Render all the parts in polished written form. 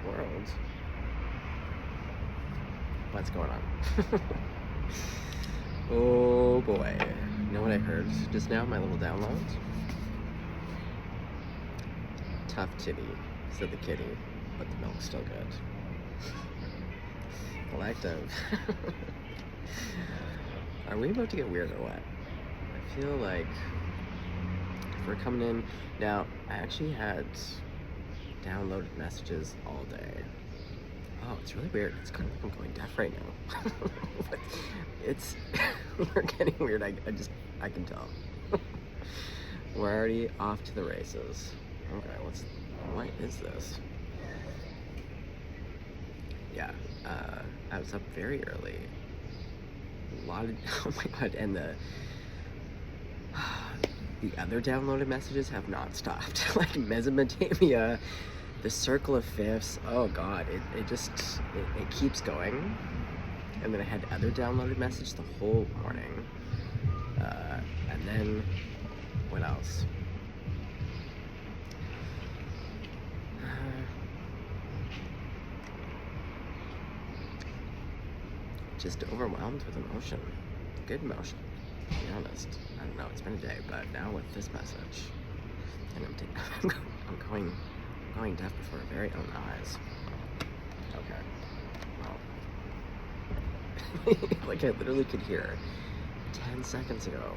world? What's going on? Oh boy. You know what I heard just now, my little download? Tough titty, said the kitty, but the milk's still good. Collective. Are we about to get weird or what? I feel like if we're coming in now, I actually had downloaded messages all day. Oh, it's really weird. It's kind of like I'm going deaf right now. But it's we're getting weird. I can tell. We're already off to the races. Okay, what is this? Yeah, I was up very early. A lot of oh my god, and the other downloaded messages have not stopped. Like Mesopotamia, the Circle of Fifths. Oh god, it keeps going. And then I had other downloaded messages the whole morning. And then what else? Just overwhelmed with emotion. Good emotion, to be honest. I don't know, it's been a day, but now with this message, and I'm going deaf before our very own eyes. Okay. Well, like I literally could hear 10 seconds ago.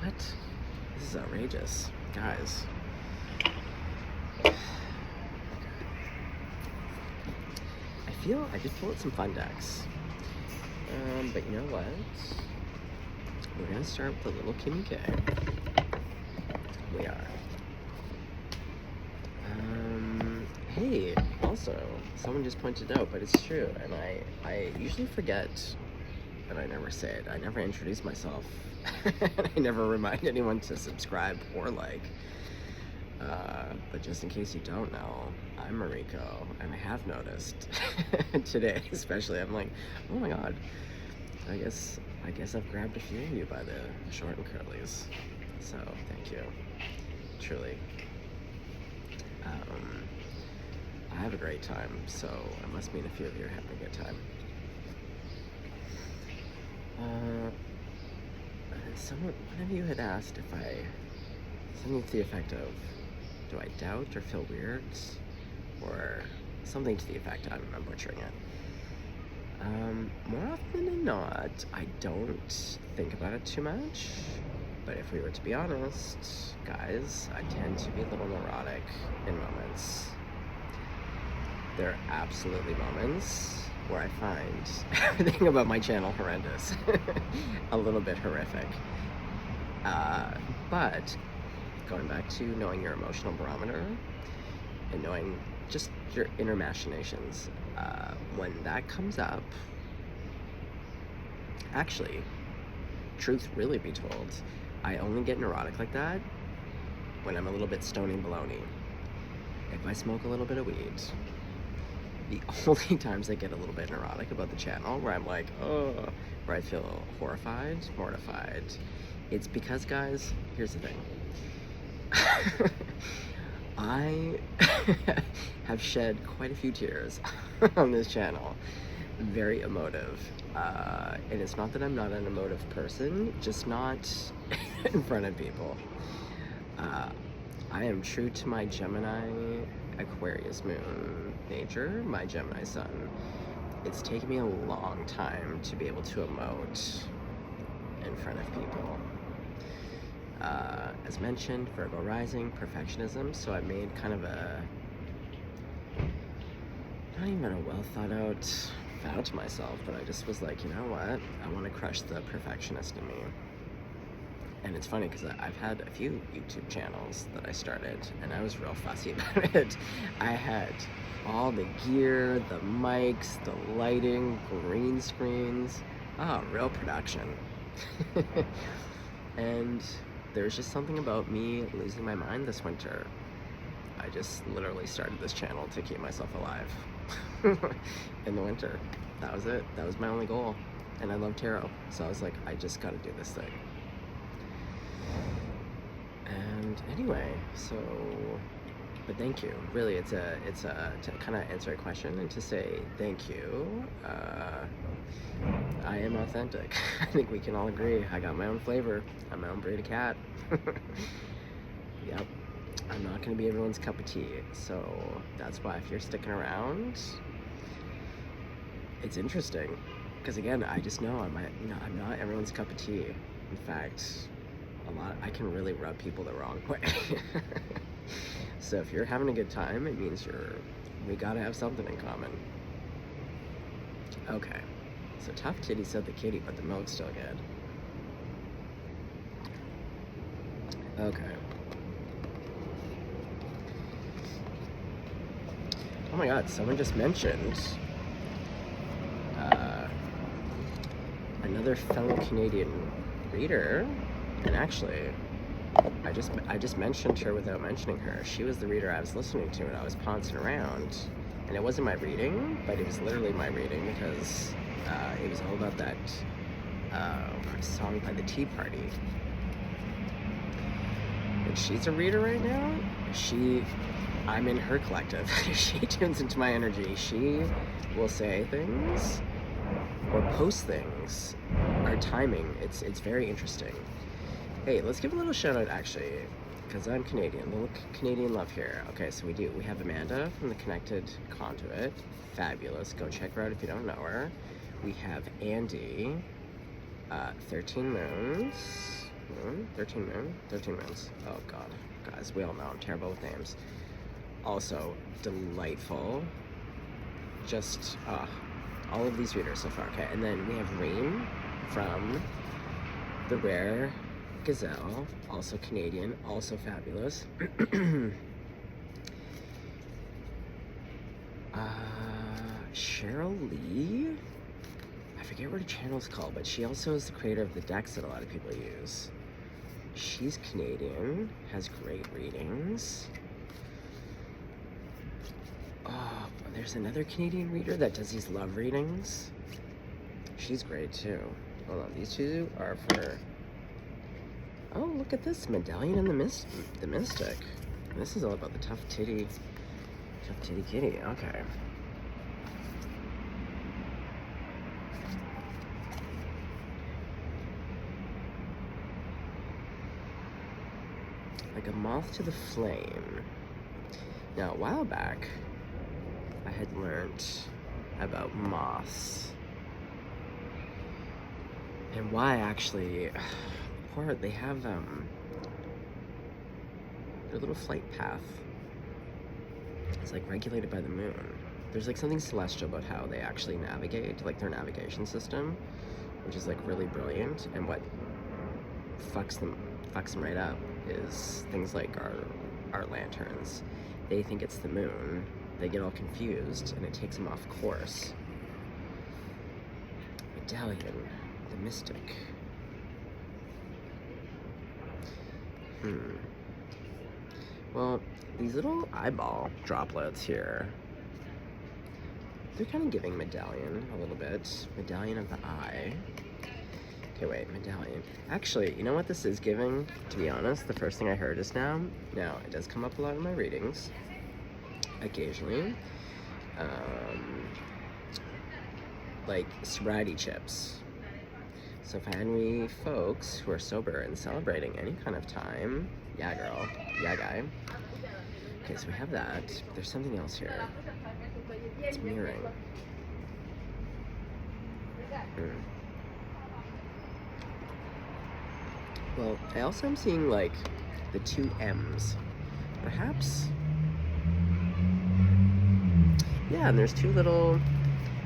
What? This is outrageous, guys. Okay. I feel I could pull out some fun decks. But you know what? We're gonna start with the little Kimmy K. We are. Hey, also, someone just pointed out, but it's true, and I usually forget, and I never say it. I never introduce myself. I never remind anyone to subscribe or like. But just in case you don't know, I'm Mariko, and I have noticed today, especially, I'm like, oh my god, I guess I've grabbed a few of you by the short and curlies. So thank you, truly. I have a great time, so I must mean a few of you are having a good time. One of you had asked if something to the effect of, do I doubt or feel weird? Or something to the effect, I'm butchering it. More often than not, I don't think about it too much. But if we were to be honest, guys, I tend to be a little neurotic in moments. There are absolutely moments where I find everything about my channel horrendous. A little bit horrific. But going back to knowing your emotional barometer and knowing just your inner machinations, when that comes up, actually, truth really be told, I only get neurotic like that when I'm a little bit stony baloney. If I smoke a little bit of weed, the only times I get a little bit neurotic about the channel, where I'm like, oh, where I feel horrified, mortified, it's because, guys, here's the thing. I have shed quite a few tears on this channel. Very emotive. And it's not that I'm not an emotive person, just not in front of people. I am true to my Gemini Aquarius moon nature, my Gemini sun. It's taken me a long time to be able to emote in front of people. As mentioned, Virgo rising, perfectionism, so I made kind of not even a well thought out vow to myself, but I just was like, you know what, I want to crush the perfectionist in me. And it's funny because I've had a few YouTube channels that I started, and I was real fussy about it. I had all the gear, the mics, the lighting, green screens, real production. And there's just something about me losing my mind this winter. I just literally started this channel to keep myself alive in the winter. That was it. That was my only goal. And I love tarot, so I was like, I just gotta do this thing. And anyway, so But thank you. Really, it's a to kind of answer a question and to say thank you. I am authentic. I think we can all agree. I got my own flavor. I'm my own breed of cat. Yep. I'm not going to be everyone's cup of tea. So that's why if you're sticking around, it's interesting. Because again, I just know I'm not everyone's cup of tea. In fact, I can really rub people the wrong way. So if you're having a good time, it means we gotta have something in common. Okay. So tough titty said the kitty, but the milk's still good. Okay. Oh my god, someone just mentioned another fellow Canadian reader, and actually I just mentioned her without mentioning her. She was the reader I was listening to, and I was pouncing around, and it wasn't my reading, but it was literally my reading because it was all about that song by the Tea Party. And she's a reader right now. I'm in her collective. She tunes into my energy. She will say things or post things. Our timing, it's very interesting. Hey, let's give a little shout out actually, because I'm Canadian. A little Canadian love here. Okay, so we have Amanda from the Connected Conduit. Fabulous. Go check her out if you don't know her. We have Andy, 13 Moons. 13 Moons. Oh god, guys, we all know I'm terrible with names. Also delightful. Just all of these readers so far. Okay, and then we have Reem from the Rare Gazelle, also Canadian, also fabulous. Cheryl Lee, I forget what her channel's called, but she also is the creator of the decks that a lot of people use. She's Canadian, has great readings. Oh, there's another Canadian reader that does these love readings. She's great too. Hold on, these two are for... Oh, look at this, Medallion and the Mystic. This is all about the tough titty kitty. Okay. Like a moth to the flame. Now, a while back, I had learned about moths and why actually. They have their little flight path. It's like regulated by the moon. There's like something celestial about how they actually navigate, like their navigation system, which is like really brilliant. And what fucks them right up is things like our lanterns. They think it's the moon. They get all confused, and it takes them off course. Medallion, the Mystic. Well, these little eyeball droplets here, they're kind of giving Medallion a little bit. Medallion of the eye. Okay, wait, Medallion. Actually, you know what this is giving, to be honest? The first thing I heard is now it does come up a lot in my readings, occasionally. Like sobriety chips. So if I have any folks who are sober and celebrating any kind of time, yeah girl, yeah guy. Okay, so we have that. There's something else here. It's mirroring. Well, I also am seeing like the two M's. Perhaps. Yeah, and there's two little,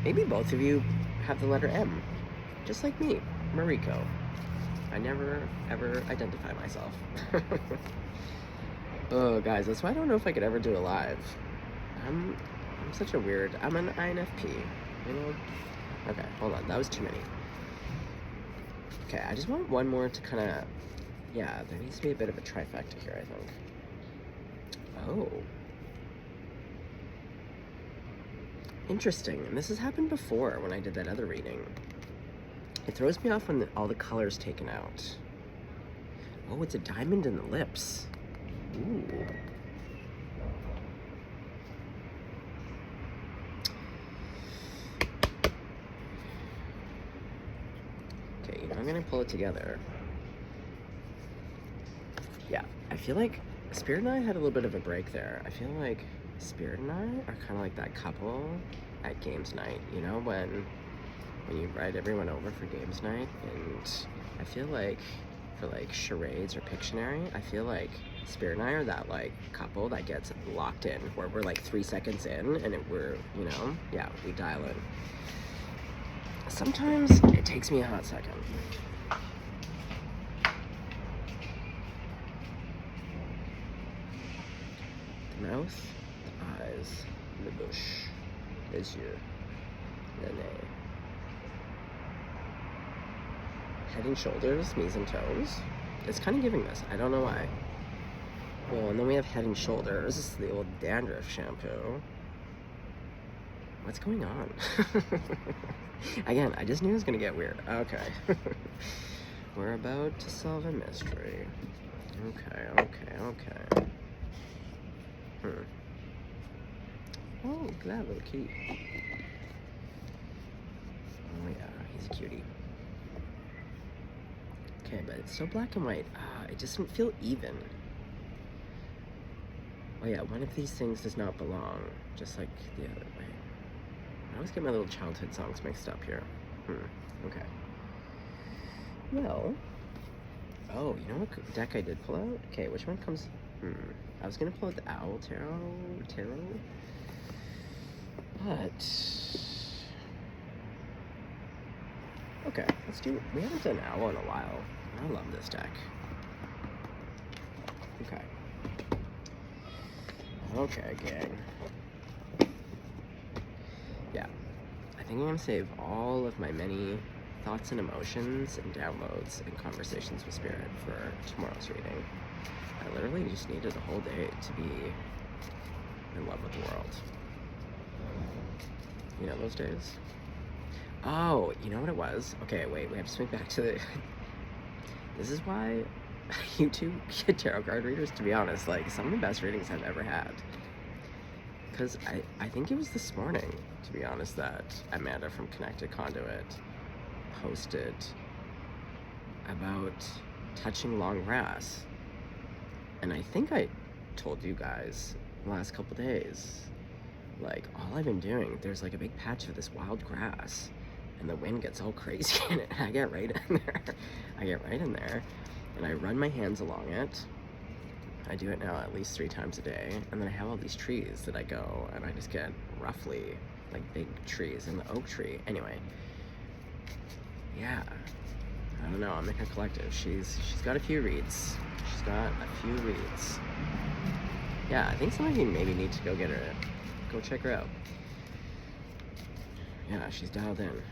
maybe both of you have the letter M. Just like me. Mariko. I never ever identify myself. Oh guys, that's why I don't know if I could ever do a live. I'm such a weird, I'm an INFP, you know? Okay, hold on, that was too many. Okay, I just want one more to kind of, yeah, there needs to be a bit of a trifecta here, I think. Oh. Interesting, and this has happened before when I did that other reading. It throws me off when all the color's taken out. Oh, it's a diamond in the lips. Ooh. I'm gonna pull it together. Yeah, I feel like Spirit and I had a little bit of a break there. I feel like Spirit and I are kind of like that couple at games night, you know, when you invite everyone over for games night, and I feel like for like charades or Pictionary, I feel like Spirit and I are that like couple that gets locked in, where we're like 3 seconds in and we're, you know, yeah, we dial in. Sometimes it takes me a hot second. The mouth, the eyes, the bush, les yeux, le nez. Head and shoulders, knees and toes. It's kind of giving this. I don't know why. Well, and then we have head and shoulders. This is the old dandruff shampoo. What's going on? Again, I just knew it was going to get weird. Okay. We're about to solve a mystery. Okay. Oh, look at that little kitty. Oh yeah, he's a cutie. Okay, but it's so black and white. It doesn't feel even. Oh yeah, one of these things does not belong, just like the other way. I always get my little childhood songs mixed up here. Okay. Well, oh, you know what deck I did pull out? Okay, which one comes? I was gonna pull out the Owl Tarot, but okay, let's do it. We haven't done Owl in a while. I love this deck. Okay, gang. Yeah, I think I'm gonna save all of my many thoughts and emotions and downloads and conversations with Spirit for tomorrow's reading. I literally just needed a whole day to be in love with the world. You know those days? Oh, you know what it was? Okay, wait, we have to swing back to the... This is why YouTube get tarot card readers, to be honest. Like, some of the best readings I've ever had. Because I think it was this morning, to be honest, that Amanda from Connected Conduit posted about touching long grass. And I think I told you guys the last couple days, like, all I've been doing, there's like a big patch of this wild grass, and the wind gets all crazy in it, and I get right in there, and I run my hands along it. I do it now at least 3 times a day, and then I have all these trees that I go, and I just get roughly, like, big trees, and the oak tree, anyway. Yeah, I don't know, I'm in her collective. She's got a few reads. Yeah, I think some of you maybe need to go get her, go check her out. Yeah, she's dialed in.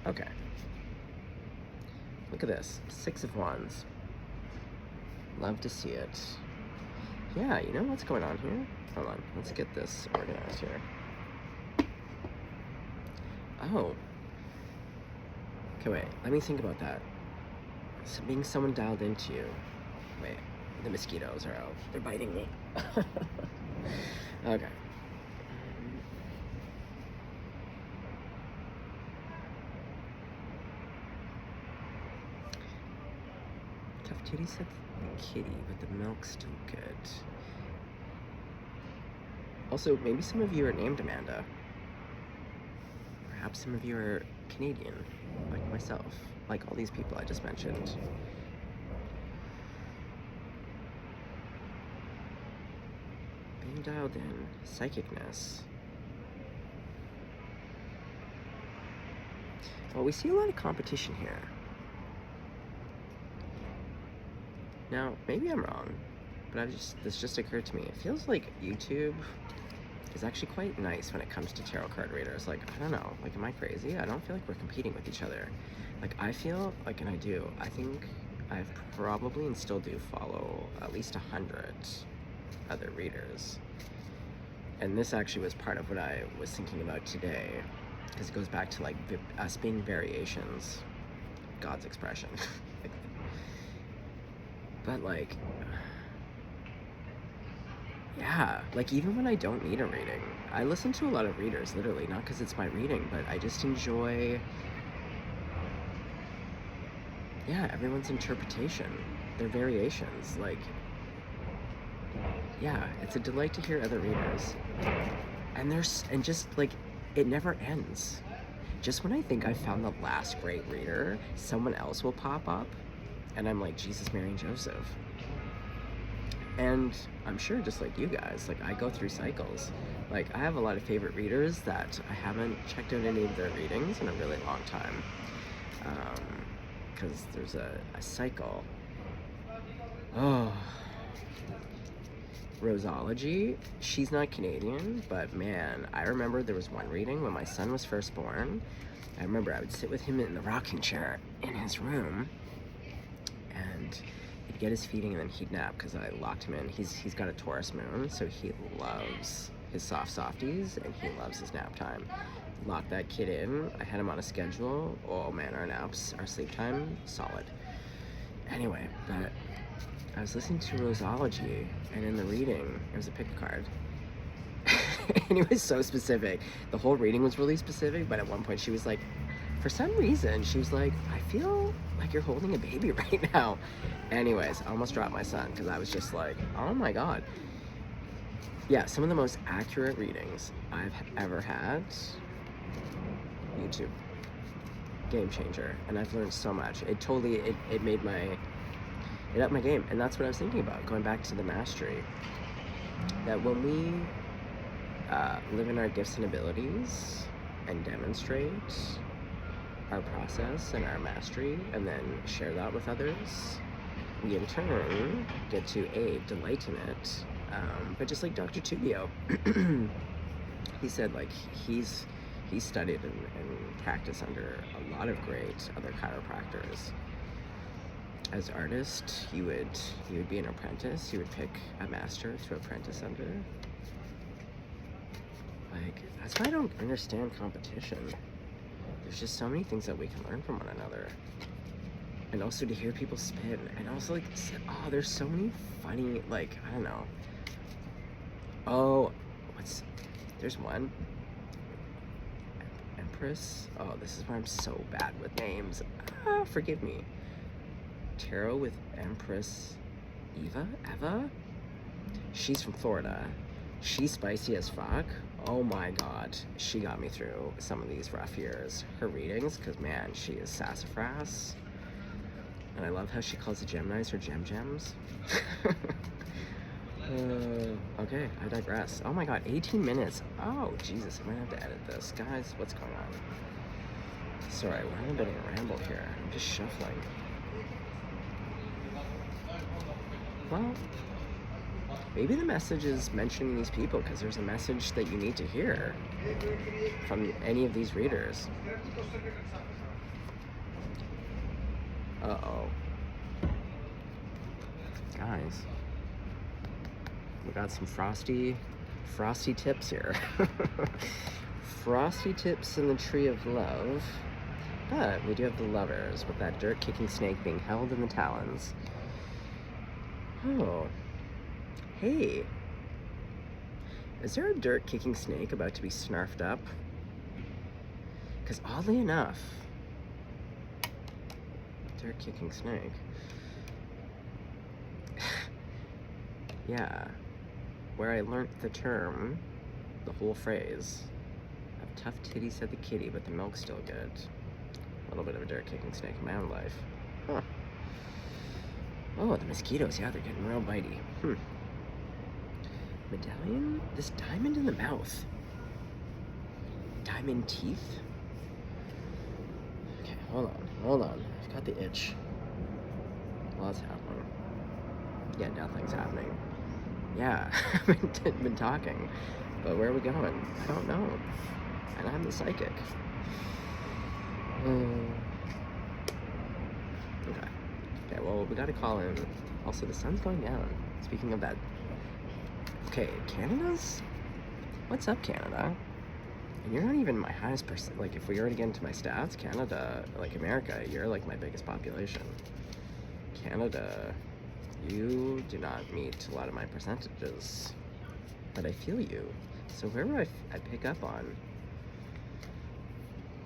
Okay. Look at this, 6 of Wands. Love to see it. Yeah, you know what's going on here? Hold on, let's get this organized here. Oh. Okay, wait, let me think about that. So being someone dialed into you. Wait, the mosquitoes are out. They're biting me. Okay. Tough Titty said the kitty, but the milk's still good. Also, maybe some of you are named Amanda. Perhaps some of you are Canadian, like myself, like all these people I just mentioned. Being dialed in, psychicness. Well, we see a lot of competition here. Now, maybe I'm wrong, but this just occurred to me. It feels like YouTube is actually quite nice when it comes to tarot card readers. Like, I don't know, like, am I crazy? I don't feel like we're competing with each other. Like, I feel like, and I do, I think I've probably and still do follow at least 100 other readers. And this actually was part of what I was thinking about today, because it goes back to, like, us being variations, God's expression. But, like, yeah, like, even when I don't need a reading, I listen to a lot of readers, literally, not because it's my reading, but I just enjoy yeah, everyone's interpretation, their variations. Like, yeah, it's a delight to hear other readers. And just like, it never ends. Just when I think I found the last great reader, someone else will pop up, and I'm like, Jesus, Mary, and Joseph. And I'm sure just like you guys, like I go through cycles. Like I have a lot of favorite readers that I haven't checked out any of their readings in a really long time. Because there's a cycle. Oh, Rosology, she's not Canadian, but man, I remember there was one reading when my son was first born. I remember I would sit with him in the rocking chair in his room, and he'd get his feeding and then he'd nap because I locked him in. He's got a Taurus moon, so he loves his softies and he loves his nap time. Locked that kid in. I had him on a schedule. Oh man, our naps, our sleep time, solid. Anyway, but I was listening to Rosology, and in the reading, it was a pick a card. And it was so specific. The whole reading was really specific, but at one point she was like, for some reason, she was like, I feel like you're holding a baby right now. Anyways, I almost dropped my son because I was just like, oh my God. Yeah, some of the most accurate readings I've ever had. YouTube. Game changer. And I've learned so much. It totally, it made my, it upped my game. And that's what I was thinking about, going back to the mastery. That when we live in our gifts and abilities and demonstrate our process and our mastery and then share that with others, we in turn get to delight in it. But just like Dr. Tubio, he said like he studied and practiced under a lot of great other chiropractors. As an artist, you would be an apprentice. You would pick a master to apprentice under. Like, that's why I don't understand competition. There's just so many things that we can learn from one another. And also to hear people spin. And also, like, oh, there's so many funny, like, I don't know. Oh, there's one. Empress. Oh, this is why I'm so bad with names. Forgive me. Tarot with Empress Eva? She's from Florida. She's spicy as fuck. Oh my God, she got me through some of these rough years. Her readings, because man, she is sassafras. And I love how she calls the Geminis her gems. Okay, I digress. Oh my God, 18 minutes. Oh, Jesus, I might have to edit this. Guys, what's going on? Sorry, we're having a bit of a ramble here. I'm just shuffling. Well, maybe the message is mentioning these people because there's a message that you need to hear from any of these readers. Uh-oh. Guys, we got some frosty tips here. Frosty tips in the tree of love. But we do have the lovers with that dirt-kicking snake being held in the talons. Oh. Hey, is there a dirt-kicking snake about to be snarfed up? Because oddly enough, dirt-kicking snake. Yeah, where I learnt the term, the whole phrase, of tough titty said the kitty, but the milk's still good. A little bit of a dirt-kicking snake in my own life. Huh. Oh, the mosquitoes, yeah, they're getting real bitey. Medallion? This diamond in the mouth. Diamond teeth? Okay, hold on. I've got the itch. What's happening? Yeah, nothing's happening. Yeah, I've been talking. But where are we going? I don't know. And I'm the psychic. Okay, well, we gotta call in. Also, the sun's going down. Speaking of that. Okay, Canada's? What's up, Canada? And you're not even my highest person. Like, if we already get into my stats, Canada, like America, you're like my biggest population. Canada, you do not meet a lot of my percentages. But I feel you. So wherever I pick up on,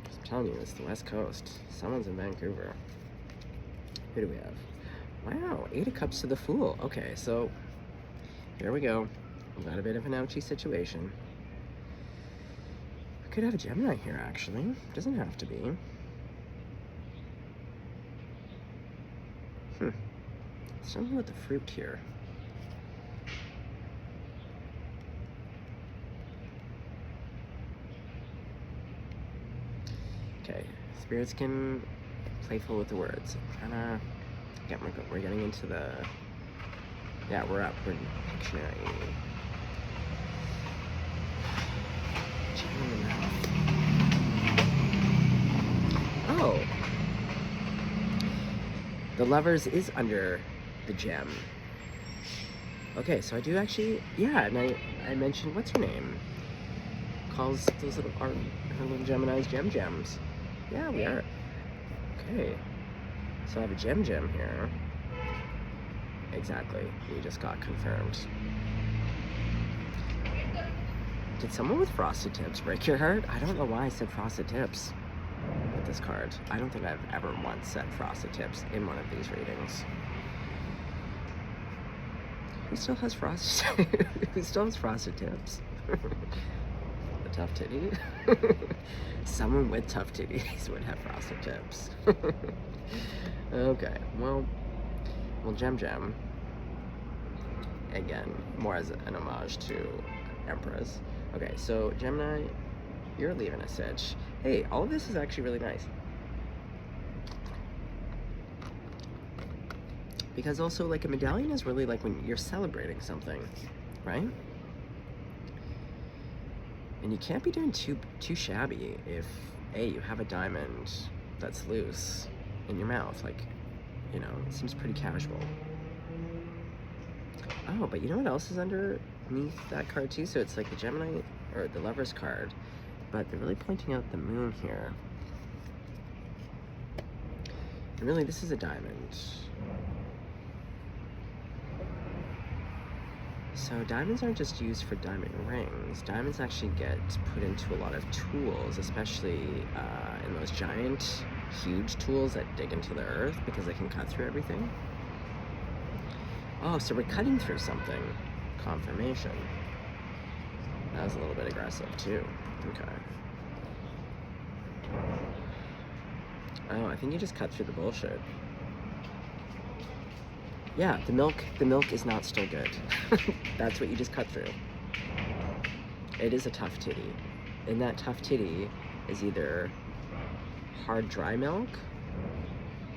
I'm telling you, it's the West Coast. Someone's in Vancouver. Who do we have? Wow, 8 of Cups to the Fool. Okay, so here we go. We've got a bit of an ouchy situation. I could have a Gemini here, actually. Doesn't have to be. Something with the fruit here. Okay, spirits can playful with the words. Kinda, yeah, we're getting into the, yeah, we're up, we're in Pictionary. Oh, the Lovers is under the gem. Okay, so I do actually, yeah, and I mentioned, what's her name? Calls those little her little Geminis gems. Yeah, we are. Okay, so I have a gem here. Exactly, we just got confirmed. Did someone with frosted tips break your heart? I don't know why I said frosted tips with this card. I don't think I've ever once said frosted tips in one of these readings. Who still has frosted Who still has frosted tips? The tough titty? Someone with tough titties would have frosted tips. Okay, well, Gem. Again, more as an homage to Empress. Okay, so Gemini, you're leaving a sitch. Hey, all of this is actually really nice. Because also, like, a medallion is really like when you're celebrating something, right? And you can't be doing too shabby if, A, you have a diamond that's loose in your mouth. Like, you know, it seems pretty casual. Oh, but you know what else is underneath that card too? So it's like the Gemini, or the Lover's card, but they're really pointing out the moon here. And really, this is a diamond. So diamonds aren't just used for diamond rings. Diamonds actually get put into a lot of tools, especially in those giant, huge tools that dig into the earth because they can cut through everything. Oh, so we're cutting through something. Confirmation. That was a little bit aggressive too. Okay. Oh, I think you just cut through the bullshit. Yeah, the milk is not still good. That's what you just cut through. It is a tough titty. And that tough titty is either hard dry milk.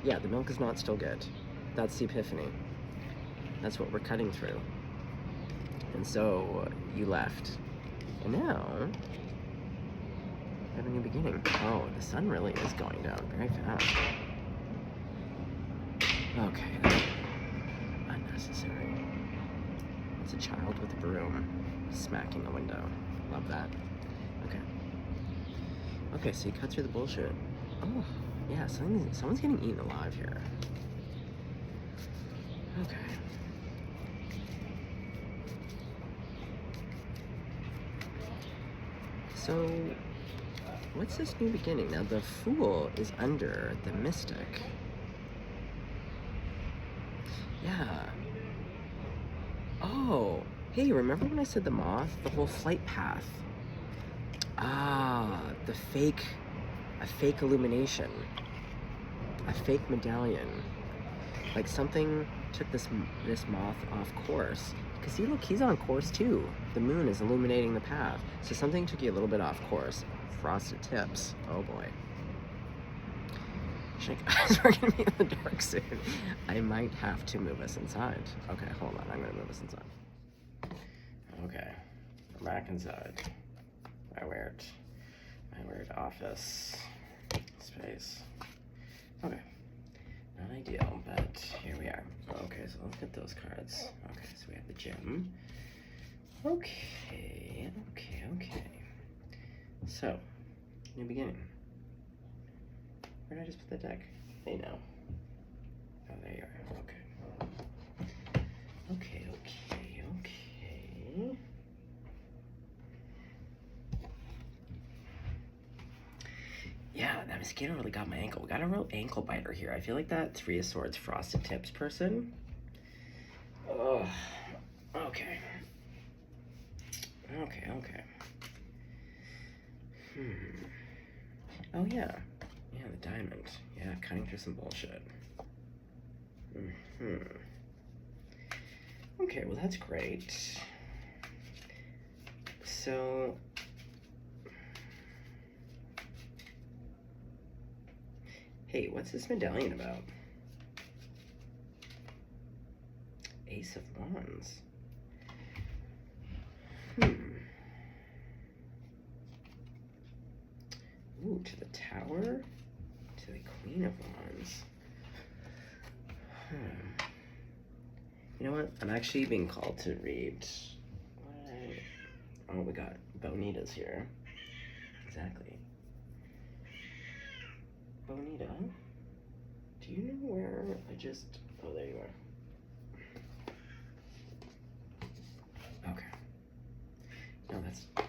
Yeah, the milk is not still good. That's the epiphany. That's what we're cutting through. And so you left. And now we have a new beginning. Oh, the sun really is going down very fast. Okay. Unnecessary. It's a child with a broom smacking a window. Love that. Okay. Okay, so you cut through the bullshit. Oh, yeah, someone's getting eaten alive here. Okay. So, what's this new beginning? Now, the Fool is under the Mystic. Yeah. Oh, hey, remember when I said the moth? The whole flight path. Ah, a fake illumination. A fake medallion. Like something took this moth off course. Because see, look, he's on course too. The moon is illuminating the path. So something took you a little bit off course. Frosted tips. Oh boy. We're gonna be in the dark soon. I might have to move us inside. Okay, hold on. I'm gonna move us inside. Okay, we're back inside. My weird office space. Okay, not ideal, but here we are. Okay, so let's get those cards. Okay, so we have the gem. Okay. So, new beginning. Where did I just put the deck? Hey, now. Oh, there you are. Okay. Yeah, that my skin really got my ankle. We got a real ankle biter here. I feel like that Three of Swords Frosted Tips person. Ugh. Okay. Okay. Oh yeah. Yeah, the diamond. Yeah, cutting through some bullshit. Okay, well that's great. So, hey, what's this medallion about? Ace of Wands. Ooh, to the Tower, to the Queen of Wands. You know what? I'm actually being called to read. Oh, we got Bonitas here. Exactly. Bonita, do you know where I just... Oh, there you are. Okay. No, that's not...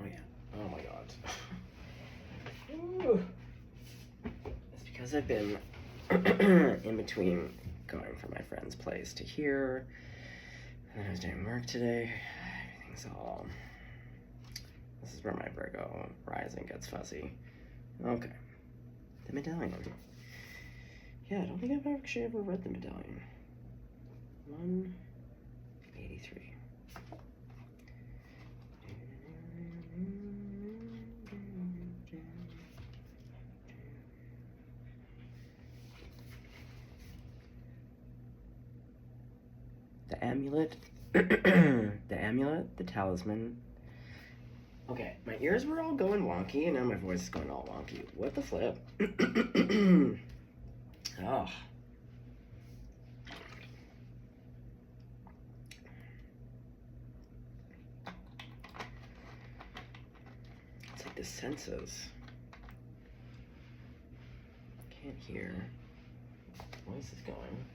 Oh, yeah. Oh, my God. Ooh. It's because I've been in between going from my friend's place to here, and I was doing work today. Everything's all... This is where my Virgo rising gets fuzzy. Okay. The medallion. Yeah, I don't think I've actually ever read the medallion. 183. The amulet, the talisman. Okay, my ears were all going wonky, and now my voice is going all wonky. What the flip? Oh. It's like the senses. Can't hear. Where is this going?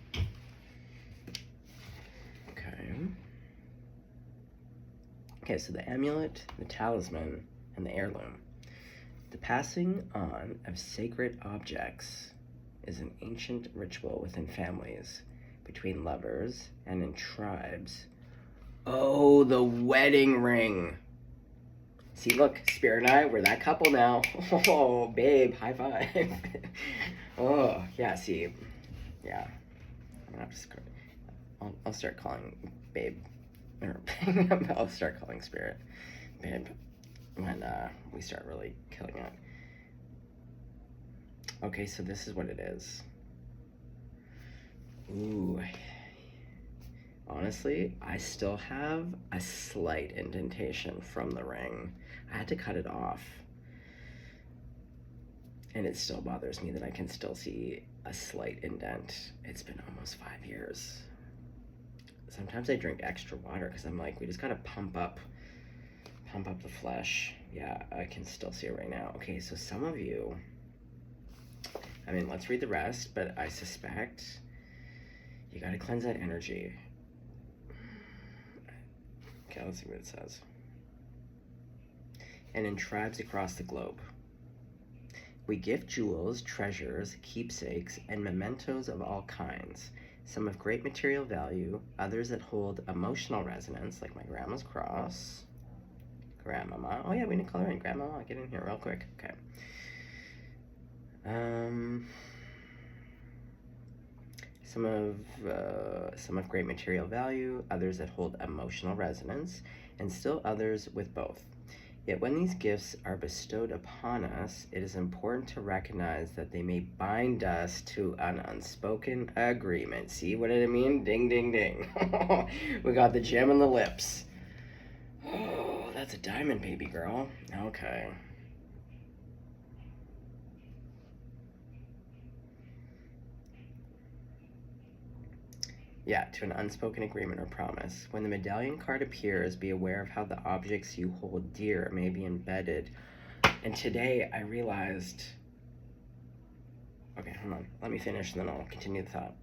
Okay, so the amulet, the talisman, and the heirloom. The passing on of sacred objects is an ancient ritual within families, between lovers, and in tribes. Oh, the wedding ring. See, look, Spirit and I, we're that couple now. Oh, babe, high five. Oh, yeah, see, yeah. I'll start calling babe, or I'll start calling Spirit babe when we start really killing it. Okay, so this is what it is. Ooh. Honestly, I still have a slight indentation from the ring. I had to cut it off. And it still bothers me that I can still see a slight indent. It's been almost 5 years. Sometimes I drink extra water because I'm like, we just gotta pump up the flesh. Yeah, I can still see it right now. Okay, so some of you, I mean, let's read the rest, but I suspect you gotta cleanse that energy. Okay, let's see what it says. And in tribes across the globe, we gift jewels, treasures, keepsakes, and mementos of all kinds, some of great material value, others that hold emotional resonance, like my grandma's cross. Grandmama. Oh yeah, we need to color in. Grandmama, get in here real quick. Okay. Some of great material value, others that hold emotional resonance, and still others with both. Yet when these gifts are bestowed upon us, it is important to recognize that they may bind us to an unspoken agreement. See what I mean? Ding, ding, ding. We got the gem in the lips. Oh, that's a diamond, baby girl. Okay. Yeah, to an unspoken agreement or promise. When the medallion card appears, be aware of how the objects you hold dear may be embedded. And today I realized... Okay, hold on. Let me finish and then I'll continue the thought.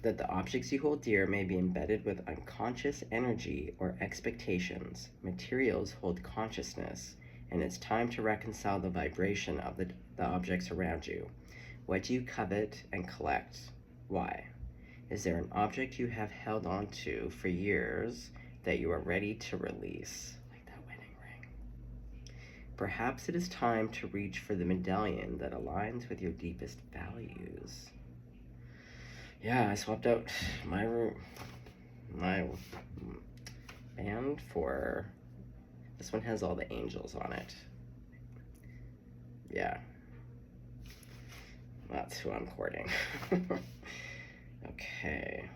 that the objects you hold dear may be embedded with unconscious energy or expectations. Materials hold consciousness, and it's time to reconcile the vibration of the objects around you. What do you covet and collect? Why? Is there an object you have held on to for years that you are ready to release? Like that wedding ring. Perhaps it is time to reach for the medallion that aligns with your deepest values. Yeah, I swapped out my band for this one. Has all the angels on it. Yeah, that's who I'm courting. Okay,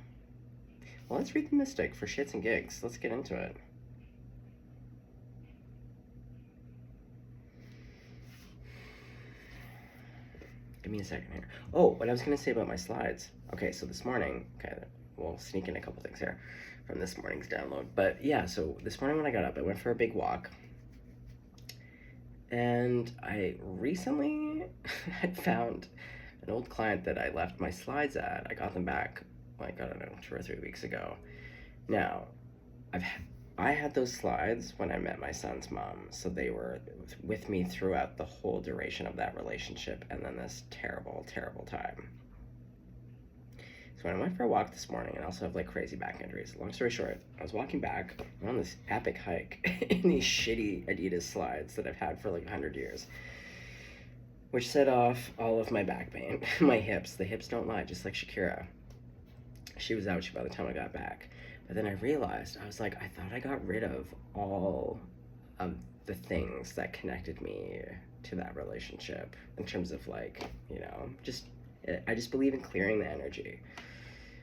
well, let's read the Mystic for shits and gigs. Let's get into it. Give me a second here. Oh, what I was going to say about my slides. Okay, so this morning, okay, we'll sneak in a couple things here from this morning's download. But yeah, so this morning when I got up, I went for a big walk. And I recently had found an old client that I left my slides at. I got them back, like, I don't know, 2 or 3 weeks ago. Now, I had those slides when I met my son's mom, so they were with me throughout the whole duration of that relationship, and then this terrible, terrible time. So when I went for a walk this morning, and I also have like crazy back injuries, long story short, I was walking back on this epic hike in these shitty Adidas slides that I've had for like 100 years, which set off all of my back pain. My hips, the hips don't lie, just like Shakira. She was ouchy by the time I got back. But then I realized, I was like, I thought I got rid of all of the things that connected me to that relationship in terms of like, you know, I just believe in clearing the energy.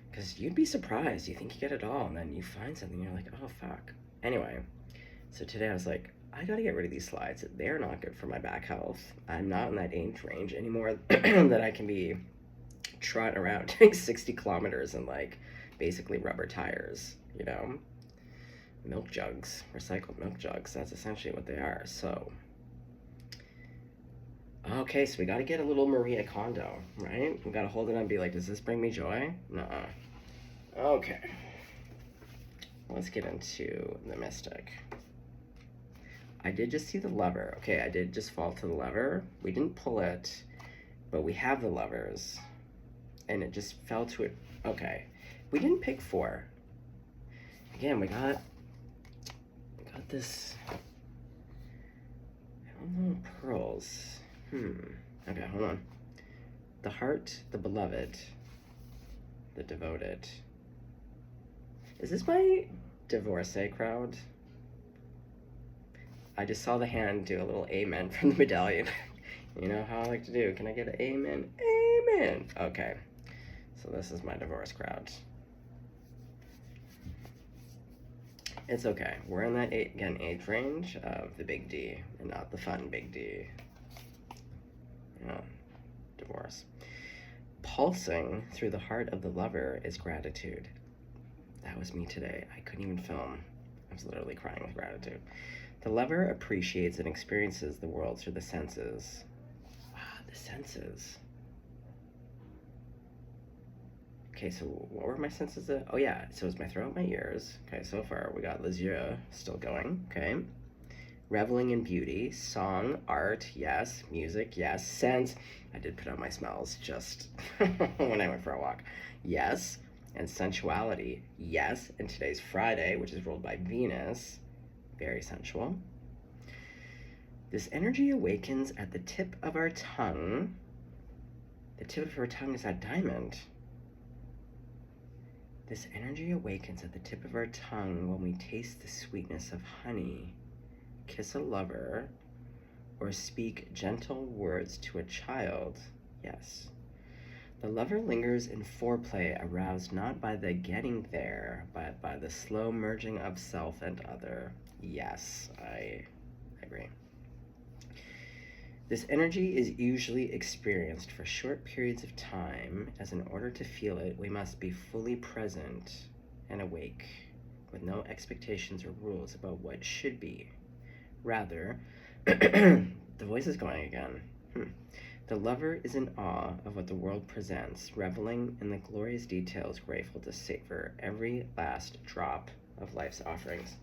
Because you'd be surprised, you think you get it all, and then you find something, you're like, oh fuck. Anyway, so today I was like, I gotta get rid of these slides. They're not good for my back health. I'm not in that age range anymore that I can be trotting around doing 60 kilometers and like basically rubber tires, you know? Milk jugs, recycled milk jugs, that's essentially what they are. So, okay, so we gotta get a little Maria Kondo, right? We gotta hold it and be like, does this bring me joy? Nuh-uh. Okay. Let's get into the Mystic. I did just see the lever. Okay, I did just fall to the lever. We didn't pull it, but we have the levers. And it just fell to it. Okay. We didn't pick 4. Again, we got this, I don't know, pearls. Okay, hold on. The heart, the beloved, the devoted. Is this my divorcee crowd? I just saw the hand do a little amen from the medallion. You know how I like to do. Can I get an amen? Amen. Okay. So this is my divorce crowd. It's okay. We're in that, again, age range of the big D and not the fun big D. You know, divorce. Pulsing through the heart of the lover is gratitude. That was me today. I couldn't even film. I was literally crying with gratitude. The lover appreciates and experiences the world through the senses. Wow, the senses. Okay, so what were my senses? Oh yeah, so it's my throat, my ears. Okay, so far we got les yeux still going, okay. Reveling in beauty, song, art, yes. Music, yes. Scent, I did put on my smells just when I went for a walk. Yes. And sensuality, yes. And today's Friday, which is ruled by Venus, very sensual. This energy awakens at the tip of our tongue. The tip of our tongue is that diamond. This energy awakens at the tip of our tongue when we taste the sweetness of honey, kiss a lover, or speak gentle words to a child. Yes. The lover lingers in foreplay, aroused not by the getting there, but by the slow merging of self and other. Yes, I agree. This energy is usually experienced for short periods of time, as in order to feel it, we must be fully present and awake, with no expectations or rules about what should be. Rather, the voice is going again. The lover is in awe of what the world presents, reveling in the glorious details, grateful to savor every last drop of life's offerings.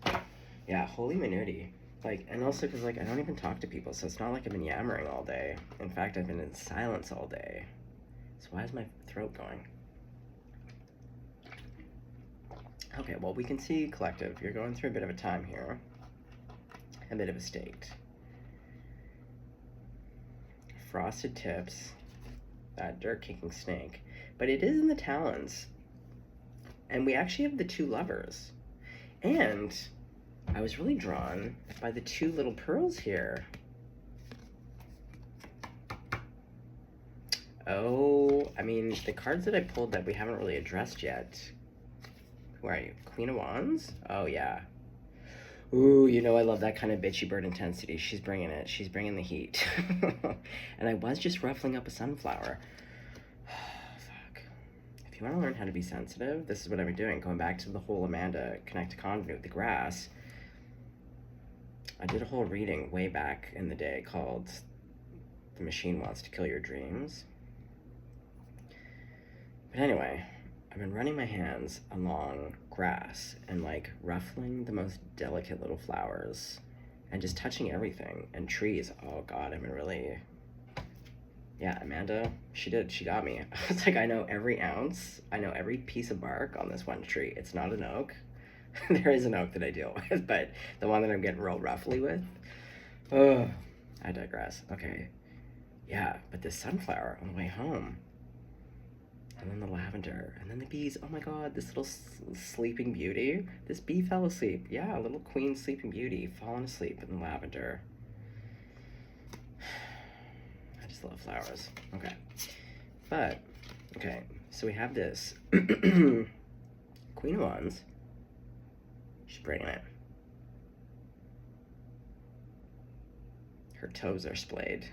Yeah, holy minutiae. Like, and also because, like, I don't even talk to people, so it's not like I've been yammering all day. In fact, I've been in silence all day. So why is my throat going? Okay, well, we can see, collective, you're going through a bit of a time here. A bit of a state. Frosted tips, that dirt-kicking snake. But it is in the talons. And we actually have the two lovers. And I was really drawn by the two little pearls here. Oh, I mean, the cards that I pulled that we haven't really addressed yet. Who are you? Queen of Wands? Oh, yeah. Ooh, you know I love that kind of bitchy bird intensity. She's bringing it. She's bringing the heat. And I was just ruffling up a sunflower. Fuck. If you want to learn how to be sensitive, this is what I'm doing. Going back to the whole Amanda connect to conduit, the grass. I did a whole reading way back in the day called The Machine Wants to Kill Your Dreams. But anyway, I've been running my hands along grass and like ruffling the most delicate little flowers and just touching everything and trees. Oh God, I've been really, yeah, Amanda, she got me. I was like, I know every ounce, I know every piece of bark on this one tree. It's not an oak. There is an oak that I deal with, but the one that I'm getting real roughly with, oh, I digress. Okay, yeah, but this sunflower on the way home, and then the lavender, and then the bees. Oh my God, this little sleeping beauty. This bee fell asleep. Yeah, a little queen sleeping beauty falling asleep in the lavender. I just love flowers. Okay, but, okay, so we have this Queen of Wands. She's bringing it. Her toes are splayed.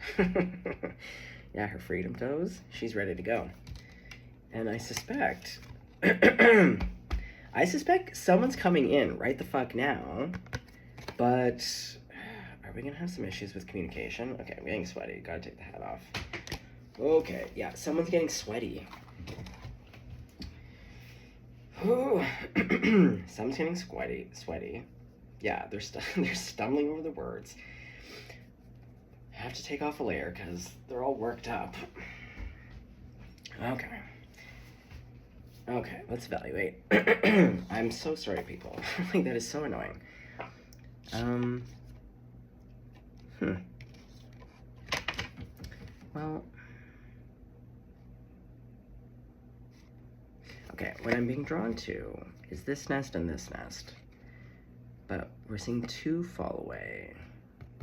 Yeah, her freedom toes. She's ready to go. And I suspect, someone's coming in right the fuck now, but are we gonna have some issues with communication? Okay, I'm getting sweaty, gotta take the hat off. Okay, yeah, someone's getting sweaty. Someone's getting sweaty. Yeah, they're stumbling over the words. I have to take off a layer because they're all worked up. Okay, let's evaluate. I'm so sorry, people. Like, that is so annoying. Well, okay, what I'm being drawn to is this nest and this nest. But we're seeing two fall away.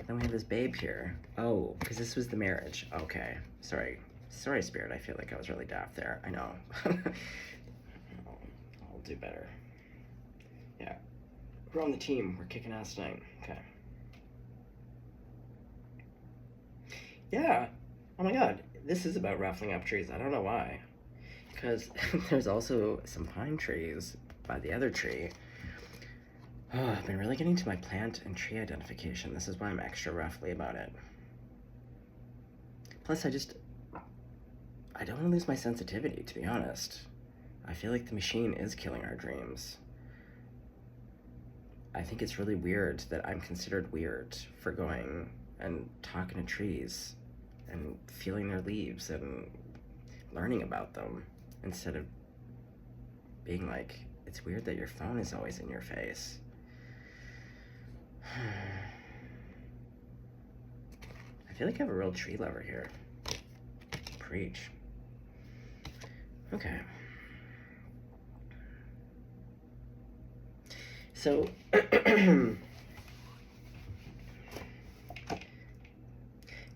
Then we have this babe here. Oh, because this was the marriage. Okay, sorry, Spirit. I feel like I was really daft there. I know. I'll do better. Yeah, we're on the team. We're kicking ass tonight. Okay. Yeah. Oh my God, this is about ruffling up trees. I don't know why. Because there's also some pine trees by the other tree. Oh, I've been really getting to my plant and tree identification. This is why I'm extra roughly about it. Plus, I don't want to lose my sensitivity, to be honest. I feel like the machine is killing our dreams. I think it's really weird that I'm considered weird for going and talking to trees and feeling their leaves and learning about them instead of being like, it's weird that your phone is always in your face. I feel like I have a real tree lover here. Preach. Okay. So,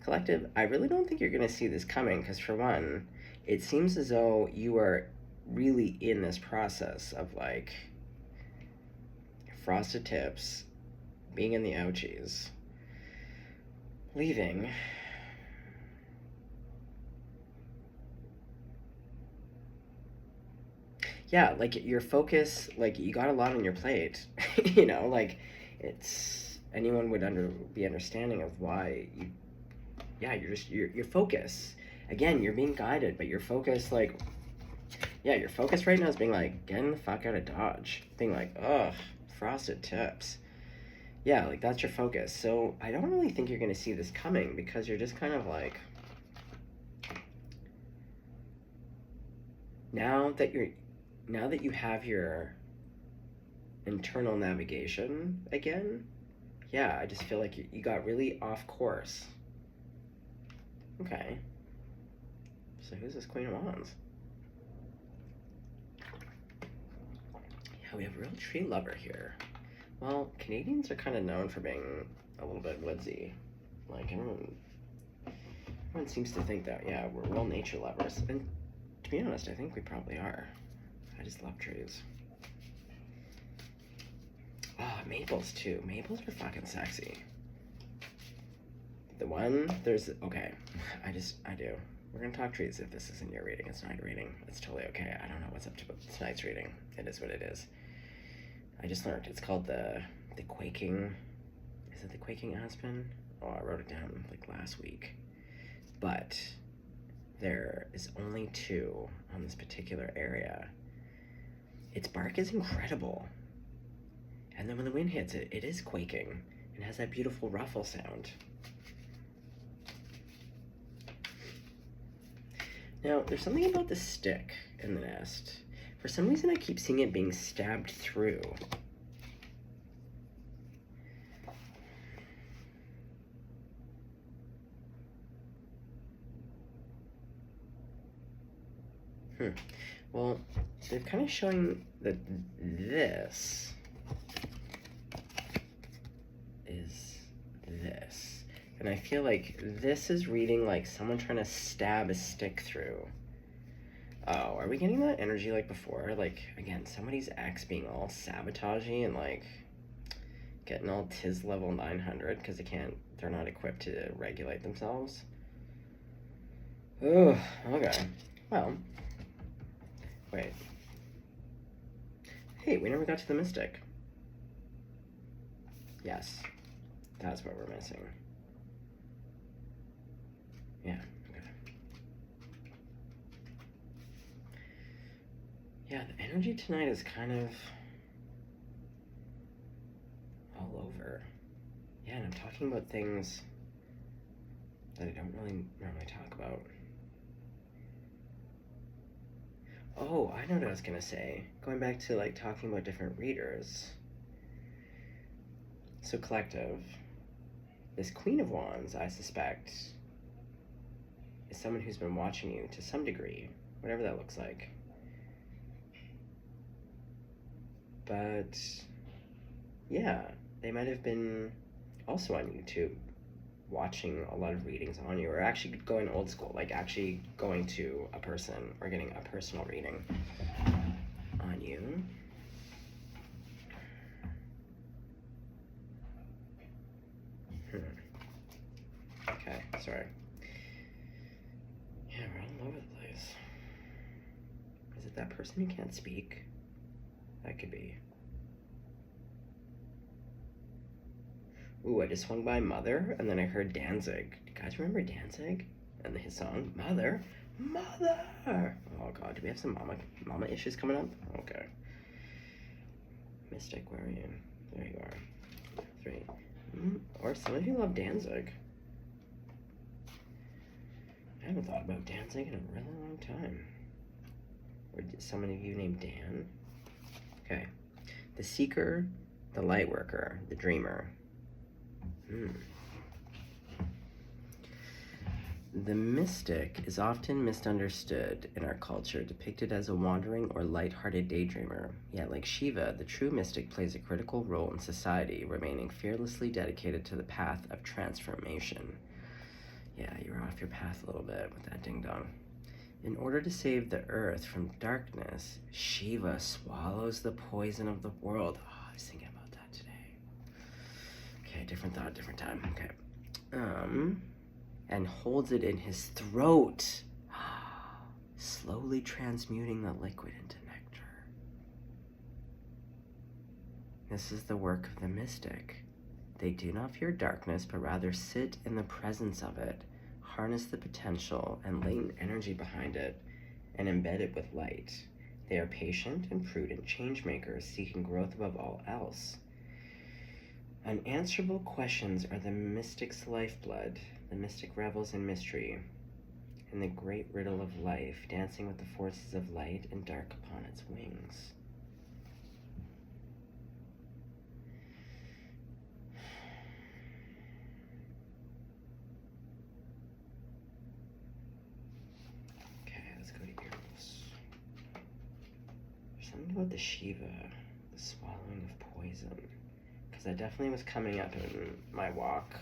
collective, I really don't think you're going to see this coming because, for one, it seems as though you are really in this process of, like, frosted tips, being in the ouchies, leaving, yeah, like, your focus, like, you got a lot on your plate, you know, like, anyone would be understanding of why you, yeah, your focus, again, you're being guided, but your focus, like, yeah, your focus right now is being like, getting the fuck out of Dodge. Being like, ugh, frosted tips. Yeah, like, that's your focus. So I don't really think you're going to see this coming, because you're just kind of like, now that you have your internal navigation again, yeah, I just feel like you got really off course. Okay. So who's this Queen of Wands? Yeah, we have a real tree lover here. Well, Canadians are kind of known for being a little bit woodsy. Like, everyone seems to think that, yeah, we're real nature lovers. And to be honest, I think we probably are. I just love trees. Ah, oh, maples too. Maples are fucking sexy. Okay, I do. We're gonna talk trees. If this isn't your reading, it's not your reading. It's totally okay. I don't know what's up to tonight's reading. It is what it is. I just learned it's called the quaking. Is it the quaking aspen? Oh, I wrote it down like last week. But there is only 2 on this particular area. Its bark is incredible. And then when the wind hits it, it is quaking. It has that beautiful ruffle sound. Now, there's something about the stick in the nest. For some reason, I keep seeing it being stabbed through. Well, they're kind of showing that this is this. And I feel like this is reading like someone trying to stab a stick through. Oh, are we getting that energy like before? Like, again, somebody's ex being all sabotagey and like getting all Tiz level 900 because they're not equipped to regulate themselves. Oh, okay. Well, wait. Hey, we never got to the mystic. Yes, that's what we're missing. Yeah, okay. Yeah, the energy tonight is kind of all over. Yeah, and I'm talking about things that I don't really normally talk about. Oh, I know what I was gonna say. Going back to like talking about different readers. So collective, this Queen of Wands, I suspect, is someone who's been watching you to some degree, whatever that looks like. But yeah, they might have been also on YouTube watching a lot of readings on you, or actually going old school, like actually going to a person or getting a personal reading on you. Okay, sorry. Yeah, we're all over the place. Is it that person who can't speak? That could be. Ooh, I just swung by Mother, and then I heard Danzig. Do you guys remember Danzig? And his song, Mother, Mother! Oh god, do we have some mama issues coming up? Okay. Mystic, where are you? There you are. 3. Or some of you love Danzig. I haven't thought about Danzig in a really long time. Or someone of you named Dan? Okay. The Seeker, the Lightworker, the Dreamer. The mystic is often misunderstood in our culture, depicted as a wandering or light-hearted daydreamer. Yet, like Shiva, the true mystic plays a critical role in society, remaining fearlessly dedicated to the path of transformation. Yeah, you're off your path a little bit with that ding-dong. In order to save the earth from darkness, Shiva swallows the poison of the world. Oh, I was thinking about that today. Okay, different thought, different time. Okay. And holds it in his throat, slowly transmuting the liquid into nectar. This is the work of the mystic. They do not fear darkness, but rather sit in the presence of it, harness the potential and latent energy behind it, and embed it with light. They are patient and prudent change makers seeking growth above all else. Unanswerable questions are the mystic's lifeblood. The mystic revels in mystery, in the great riddle of life, dancing with the forces of light and dark upon its wings. Okay, let's go to Eros. There's something about the Shiva, the swallowing of poison, because that definitely was coming up in my walk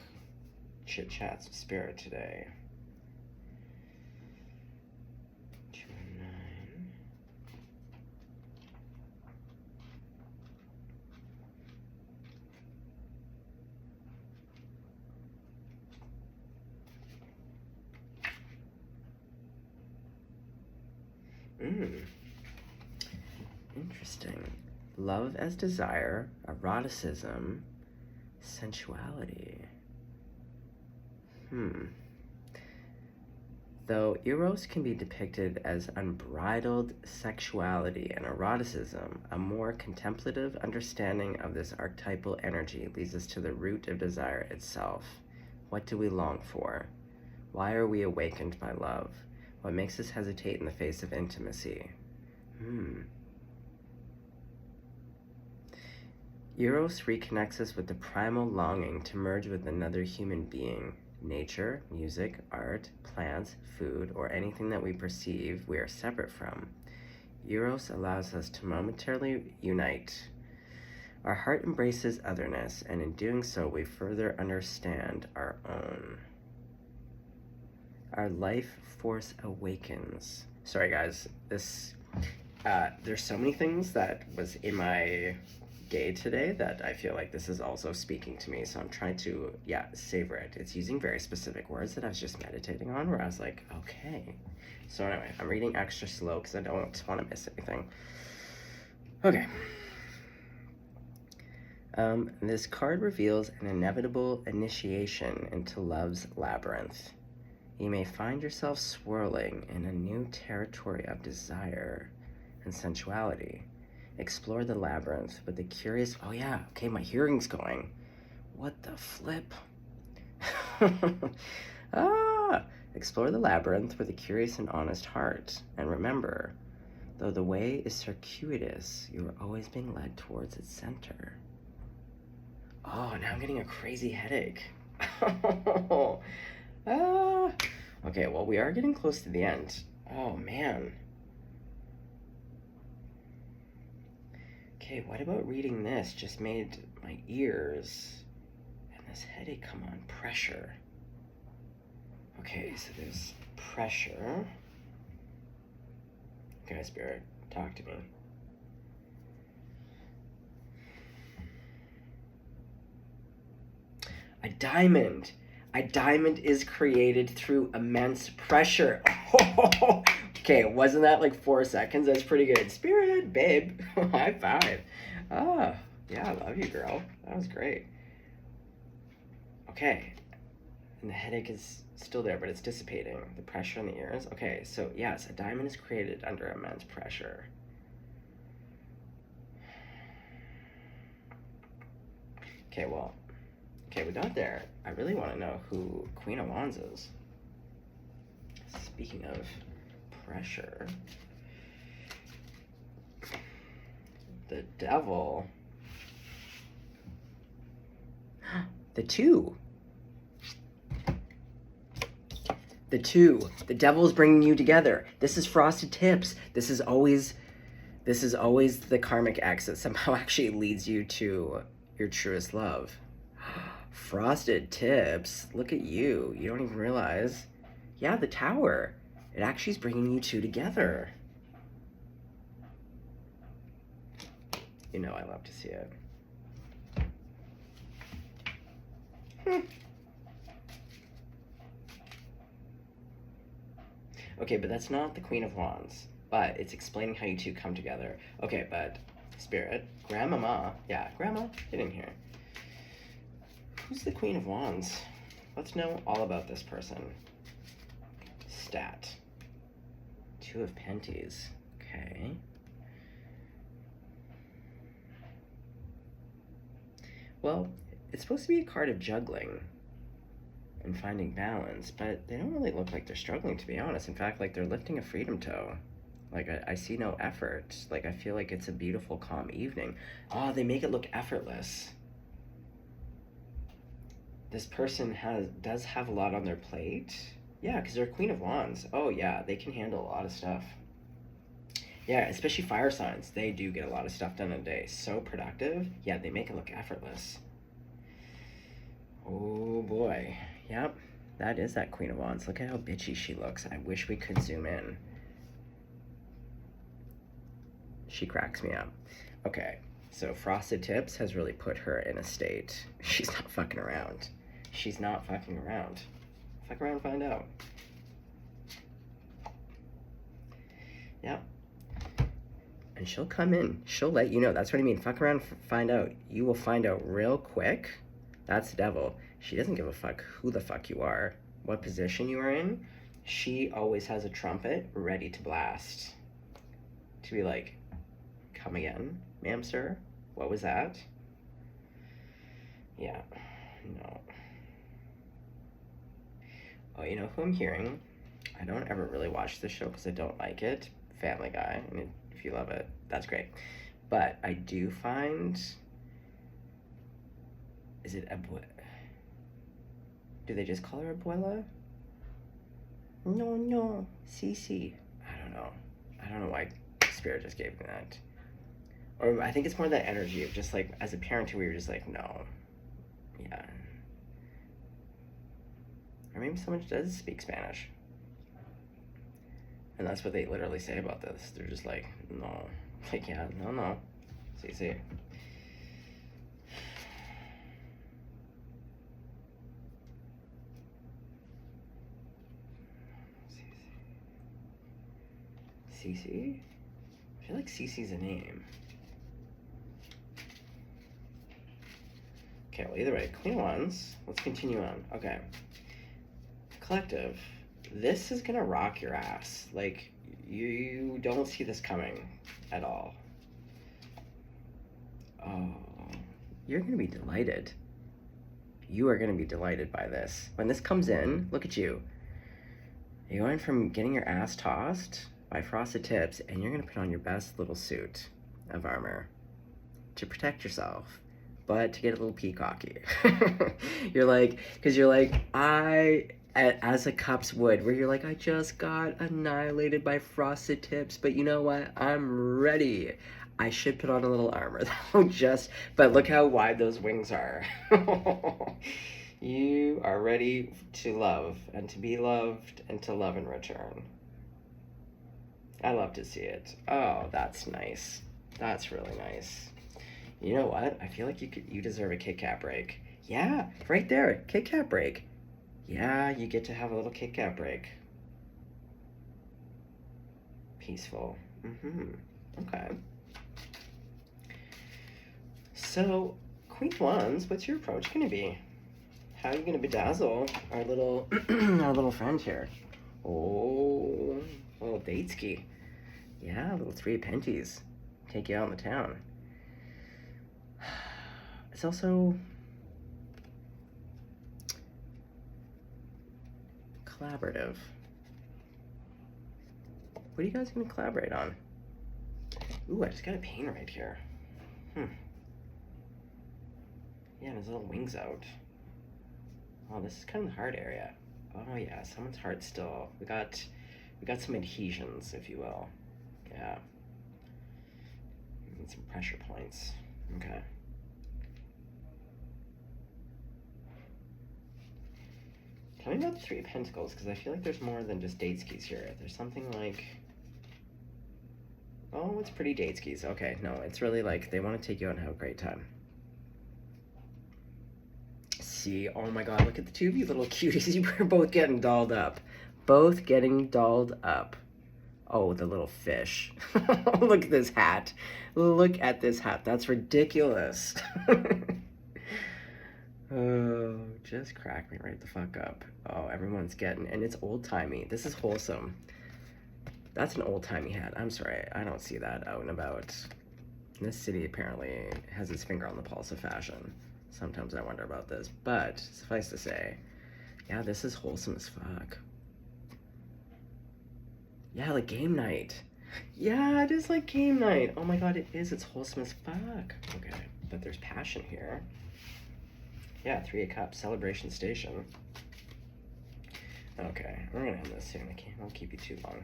chit chats with Spirit today. 2 and 9. Interesting. Love as desire, eroticism, sensuality. Though Eros can be depicted as unbridled sexuality and eroticism, a more contemplative understanding of this archetypal energy leads us to the root of desire itself. What do we long for? Why are we awakened by love? What makes us hesitate in the face of intimacy? Eros reconnects us with the primal longing to merge with another human being. Nature, music, art, plants, food, or anything that we perceive we are separate from. Eros allows us to momentarily unite. Our heart embraces otherness, and in doing so, we further understand our own. Our life force awakens. Sorry guys, there's so many things that was in my day today that I feel like this is also speaking to me, so I'm trying to savor it. It's using very specific words that I was just meditating on, where I was like, okay. So anyway, I'm reading extra slow because I don't want to miss anything. Okay. This card reveals an inevitable initiation into love's labyrinth. You may find yourself swirling in a new territory of desire and sensuality. Explore the labyrinth with the curious, oh yeah, okay, my hearing's going. What the flip? Explore the labyrinth with a curious and honest heart. And remember, though the way is circuitous, you are always being led towards its center. Oh, now I'm getting a crazy headache. Okay, well, we are getting close to the end. Oh, man. Okay, what about reading this? Just made my ears and this headache come on. Pressure. Okay, so there's pressure. Okay, Spirit, talk to me. A diamond. A diamond is created through immense pressure. Okay, wasn't that like 4 seconds? That's pretty good. Spirit, babe. High five. Oh, yeah, I love you, girl. That was great. Okay. And the headache is still there, but it's dissipating. The pressure in the ears. Okay, so yes, a diamond is created under immense pressure. Okay, well, okay, we got there. I really want to know who Queen of Wands is. Speaking of pressure, the devil. The two. The two. The devil is bringing you together. This is frosted tips. This is always the karmic X that somehow actually leads you to your truest love. Frosted tips. Look at you. You don't even realize. Yeah, the tower. It actually is bringing you two together. You know I love to see it. Okay, but that's not the Queen of Wands. But it's explaining how you two come together. Okay, but Spirit, Grandmama, Grandma, get in here. Who's the Queen of Wands? Let's know all about this person. stat. 2 of Penties. Okay. Well, it's supposed to be a card of juggling and finding balance, but they don't really look like they're struggling, to be honest. In fact, like they're lifting a freedom toe. Like I see no effort. Like I feel like it's a beautiful, calm evening. Oh, they make it look effortless. This person does have a lot on their plate. Yeah, because they're Queen of Wands. Oh yeah, they can handle a lot of stuff. Yeah, especially fire signs. They do get a lot of stuff done in a day. So productive. Yeah, they make it look effortless. Oh boy. Yep, that is that Queen of Wands. Look at how bitchy she looks. I wish we could zoom in. She cracks me up. Okay, so Frosted Tips has really put her in a state. She's not fucking around. She's not fucking around. Fuck around and find out. Yep. And she'll come in. She'll let you know. That's what I mean. Fuck around, find out. You will find out real quick. That's the devil. She doesn't give a fuck who the fuck you are, what position you are in. She always has a trumpet ready to blast. To be like, come again, ma'am, sir? What was that? Yeah, no. Oh, you know who I'm hearing? I don't ever really watch this show because I don't like it. Family Guy. I mean, if you love it, that's great. But I do find... Is it Abuela? Do they just call her Abuela? No. Cece. I don't know. I don't know why Spirit just gave me that. Or I think it's more that energy of just like, as a parent too, we were just like, no. Yeah. Or maybe someone does speak Spanish. And that's what they literally say about this. They're just like, no. Like, yeah, no. See. Cece? I feel like Cece's a name. Okay, well, either way, Queen of Wands. Let's continue on. Okay. Collective. This is gonna rock your ass. Like, you don't see this coming at all. Oh, you're gonna be delighted. You are gonna be delighted by this. When this comes in, look at you. You're going from getting your ass tossed by Frosted Tips, and you're gonna put on your best little suit of armor to protect yourself, but to get a little peacocky. You're like, because you're like, as a Cups would, where you're like, I just got annihilated by Frosted Tips, but you know what? I'm ready. I should put on a little armor though, but look how wide those wings are. You are ready to love and to be loved and to love in return. I love to see it. Oh, that's nice. That's really nice. You know what? I feel like you deserve a Kit Kat break. Yeah, right there, Kit Kat break. Yeah, you get to have a little Kit Kat break. Peaceful. Okay. So, Queen of Wands, what's your approach gonna be? How are you gonna bedazzle our little our little friend here? Oh, a little date ski. Yeah, a little 3 of Penties. Take you out in the town. It's also collaborative. What are you guys gonna collaborate on? Ooh, I just got a pain right here. Yeah, his little wings out. Oh, this is kind of the heart area. Oh yeah, someone's heart still. We got some adhesions, if you will. Yeah. And some pressure points. Okay. Tell me about the 3 of Pentacles, because I feel like there's more than just date skis here. There's something like... Oh, it's pretty date skis. Okay, no, it's really like they want to take you out and have a great time. See, oh my god, look at the 2 of you little cuties. You were both getting dolled up. Both getting dolled up. Oh, the little fish. Look at this hat. Look at this hat. That's ridiculous. Oh, just crack me right the fuck up. Oh, everyone's getting, and it's old-timey. This is wholesome. That's an old-timey hat. I'm sorry, I don't see that out and about. This city apparently has its finger on the pulse of fashion. Sometimes I wonder about this, but suffice to say, yeah, this is wholesome as fuck. Yeah, like game night. Yeah, it is like game night. Oh my god, it is. It's wholesome as fuck. Okay, but there's passion here. Yeah, 3 of Cups, Celebration Station. Okay, we're gonna end this soon. I won't keep you too long.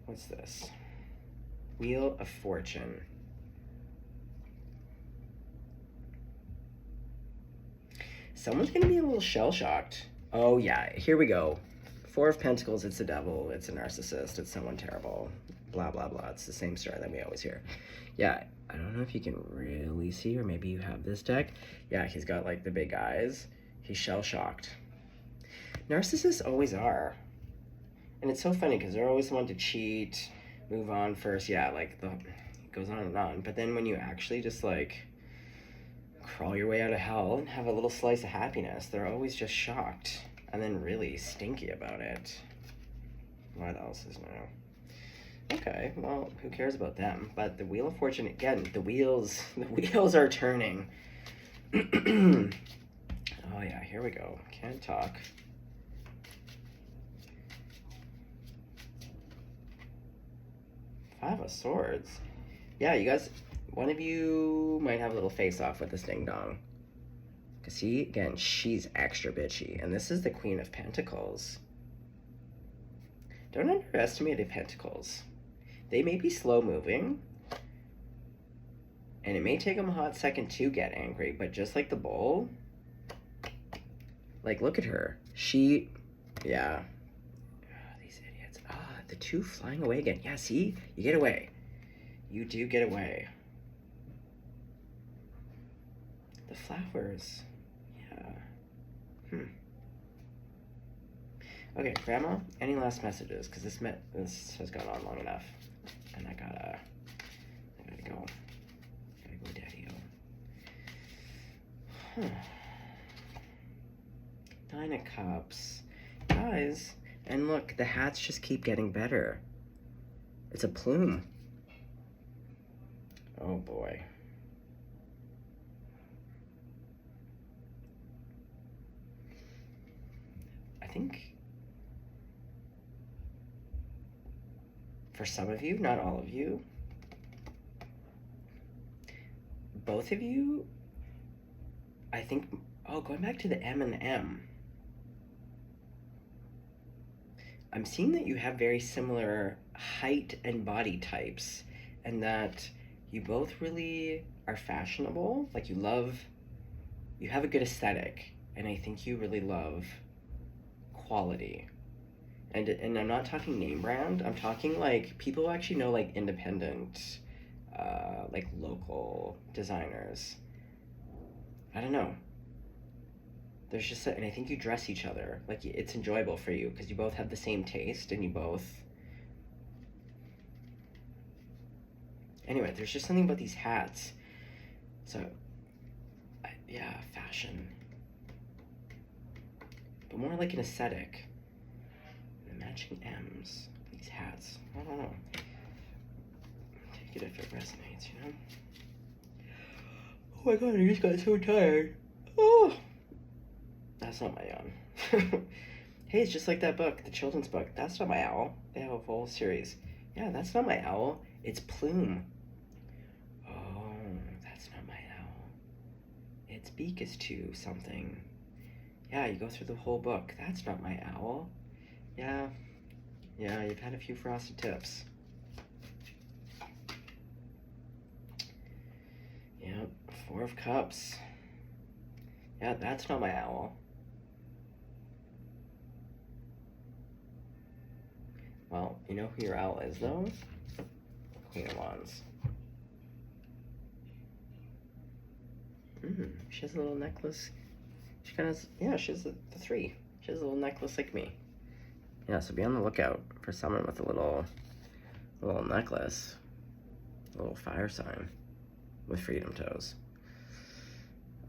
What's this? Wheel of Fortune. Someone's gonna be a little shell-shocked. Oh yeah, here we go. 4 of Pentacles, it's the devil, it's a narcissist, it's someone terrible, blah, blah, blah. It's the same story that we always hear. Yeah, I don't know if you can really see, or maybe you have this deck. Yeah, he's got like the big eyes. He's shell-shocked. Narcissists always are. And it's so funny because they're always the one to cheat, move on first. Yeah, like it goes on and on. But then when you actually just like crawl your way out of hell and have a little slice of happiness, they're always just shocked and then really stinky about it. What else is new? Okay, well, who cares about them? But the Wheel of Fortune, again, the wheels are turning. Oh yeah, here we go. Can't talk. Five of Swords. Yeah, you guys, one of you might have a little face-off with this ding-dong. Because see, again, she's extra bitchy. And this is the Queen of Pentacles. Don't underestimate the Pentacles. They may be slow-moving. And it may take them a hot second to get angry. But just like the Bull, like, look at her. She, yeah. These idiots. The 2 flying away again. Yeah, see? You get away. You do get away. The flowers. Yeah. Okay, Grandma, any last messages? Because this has gone on long enough. And I gotta go. Gotta go daddy-o. 9 of Cups. Guys, and look, the hats just keep getting better. It's a plume. Oh boy. I think for some of you, not all of you, both of you, I think, going back to the M and the M, I'm seeing that you have very similar height and body types, and that you both really are fashionable. Like you have a good aesthetic, and I think you really love quality. And I'm not talking name brand, I'm talking like people who actually know like independent, like local designers. I don't know. There's just, and I think you dress each other. Like it's enjoyable for you because you both have the same taste and you both, anyway, there's just something about these hats. So, yeah, fashion. But more like an aesthetic. The matching M's, these hats. I don't know. Take it if it resonates, you know? Oh my god, I just got so tired. Oh! That's not my yawn. Hey, it's just like that book, the children's book. That's not my owl. They have a whole series. Yeah, that's not my owl. It's Plume. Oh, that's not my owl. Its beak is to something. Yeah, you go through the whole book. That's not my owl. Yeah, you've had a few frosted tips. Yep, 4 of Cups. Yeah, that's not my owl. Well, you know who your owl is, though? Queen of Wands. She has a little necklace. She kind of, yeah, she has the 3. She has a little necklace like me. Yeah, so be on the lookout for someone with a little necklace. A little fire sign with freedom toes.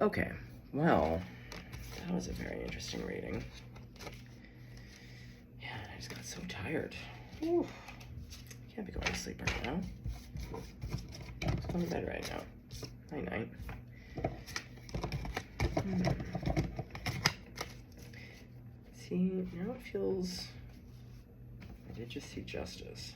Okay, well, That was a very interesting reading. Yeah, I just got so tired. Whew. Can't be going to sleep right now. Let's go to bed right now. Night-night. See, now it feels... I did just see justice.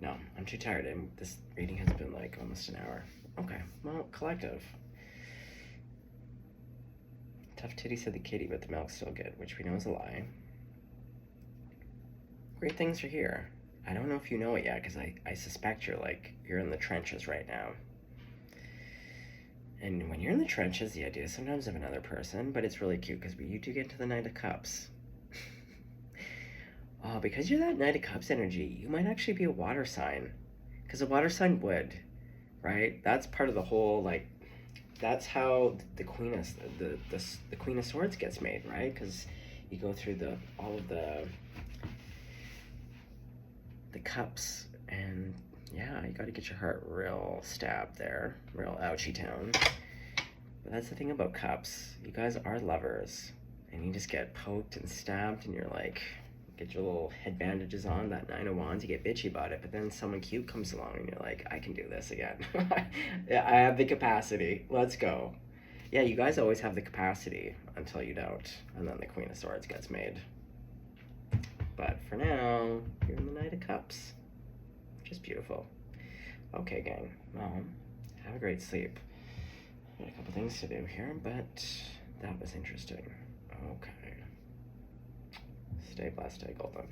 No, I'm too tired. This reading has been like almost an hour. Okay, well, collective. Tough titty said the kitty, but the milk's still good, which we know is a lie. Great things are here. I don't know if you know it yet, because I suspect you're in the trenches right now. And when you're in the trenches, the idea is sometimes of another person, but it's really cute, because you do get to the Knight of Cups. Oh, because you're that Knight of Cups energy, you might actually be a water sign. Because a water sign would, right? That's part of the whole, like, that's how the Queen of Swords gets made, right? Because you go through all of the cups, and yeah, you got to get your heart real stabbed there, real ouchie town. But that's the thing about cups. You guys are lovers, and you just get poked and stabbed, and you're like, get your little head bandages on, that 9 of Wands, you get bitchy about it, but then someone cute comes along, and you're like, I can do this again. Yeah, I have the capacity. Let's go. Yeah, you guys always have the capacity until you don't, and then the Queen of Swords gets made. But for now, you're in the Knight of Cups, which is beautiful. Okay, gang. Well, have a great sleep. Got a couple things to do here, but that was interesting. Okay. Stay blessed, stay golden.